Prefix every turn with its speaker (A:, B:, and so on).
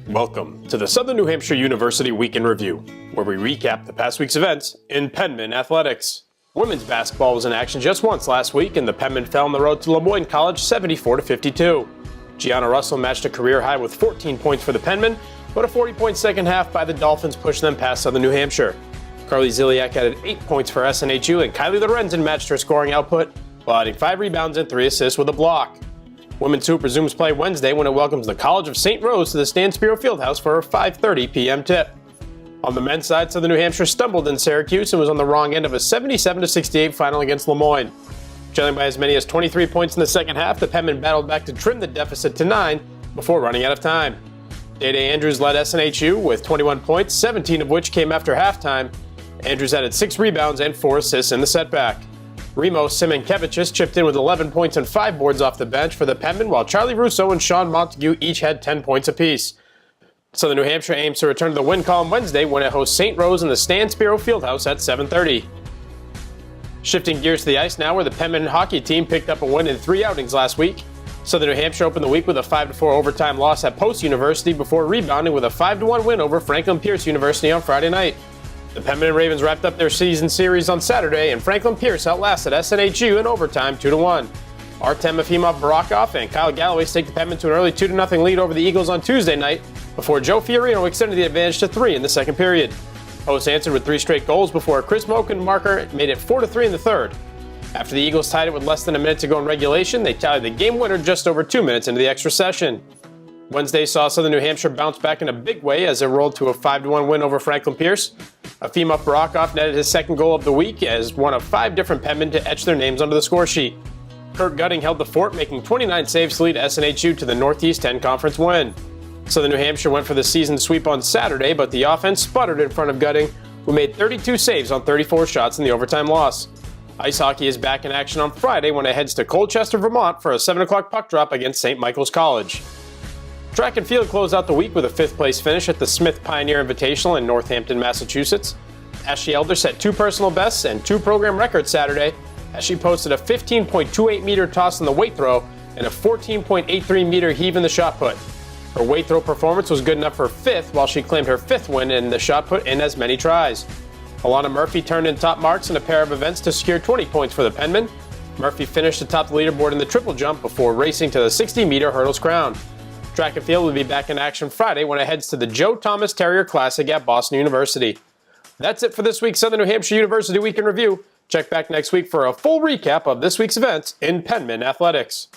A: Welcome to the Southern New Hampshire University Week in Review, where we recap the past week's events in Penmen athletics. Women's basketball was in action just once last week, and the Penmen fell on the road to Lemoyne College 74-52. Gianna Russell matched a career high with 14 points for the Penmen, but a 40-point second half by the Dolphins pushed them past Southern New Hampshire. Carly Ziliak added 8 points for SNHU, and Kylie Lorenzen matched her scoring output while adding 5 rebounds and 3 assists with a block. Women's Hoop resumes play Wednesday when it welcomes the College of St. Rose to the Stan Spiro Fieldhouse for a 5:30 p.m. tip. On the men's side, Southern New Hampshire stumbled in Syracuse and was on the wrong end of a 77-68 final against Lemoyne. Trailing by as many as 23 points in the second half, the Penmen battled back to trim the deficit to 9 before running out of time. Day-Day Andrews led SNHU with 21 points, 17 of which came after halftime. Andrews added 6 rebounds and 4 assists in the setback. Remo Simonkevicius chipped in with 11 points and 5 boards off the bench for the Penmen, while Charlie Russo and Sean Montague each had 10 points apiece. Southern New Hampshire aims to return to the win column Wednesday when it hosts St. Rose in the Stan Spiro Fieldhouse at 7:30. Shifting gears to the ice now, where the Penmen hockey team picked up a win in 3 outings last week. Southern New Hampshire opened the week with a 5-4 overtime loss at Post University before rebounding with a 5-1 win over Franklin Pierce University on Friday night. The Penmen Ravens wrapped up their season series on Saturday, and Franklin Pierce outlasted SNHU in overtime 2-1. Artem Efimov Barakov and Kyle Galloway staked the Penmen to an early 2-0 lead over the Eagles on Tuesday night before Joe Fiorino extended the advantage to 3 in the second period. Post answered with 3 straight goals before a Chris Mokenmarker made it 4-3 in the third. After the Eagles tied it with less than a minute to go in regulation, they tallied the game winner just over 2 minutes into the extra session. Wednesday saw Southern New Hampshire bounce back in a big way as it rolled to a 5-1 win over Franklin Pierce. Efimov Barakov netted his second goal of the week as one of 5 different Penmen to etch their names onto the score sheet. Kurt Gutting held the fort, making 29 saves to lead SNHU to the Northeast 10 Conference win. Southern New Hampshire went for the season sweep on Saturday, but the offense sputtered in front of Gutting, who made 32 saves on 34 shots in the overtime loss. Ice hockey is back in action on Friday when it heads to Colchester, Vermont for a 7 o'clock puck drop against St. Michael's College. Track and field closed out the week with a 5th place finish at the Smith Pioneer Invitational in Northampton, Massachusetts. Ashley Elder set 2 personal bests and 2 program records Saturday as she posted a 15.28-meter toss in the weight throw and a 14.83-meter heave in the shot put. Her weight throw performance was good enough for 5th, while she claimed her 5th win in the shot put in as many tries. Alana Murphy turned in top marks in a pair of events to secure 20 points for the Penmen. Murphy finished atop the leaderboard in the triple jump before racing to the 60-meter hurdles crown. Track and field will be back in action Friday when it heads to the Joe Thomas Terrier Classic at Boston University. That's it for this week's Southern New Hampshire University Week in Review. Check back next week for a full recap of this week's events in Penmen athletics.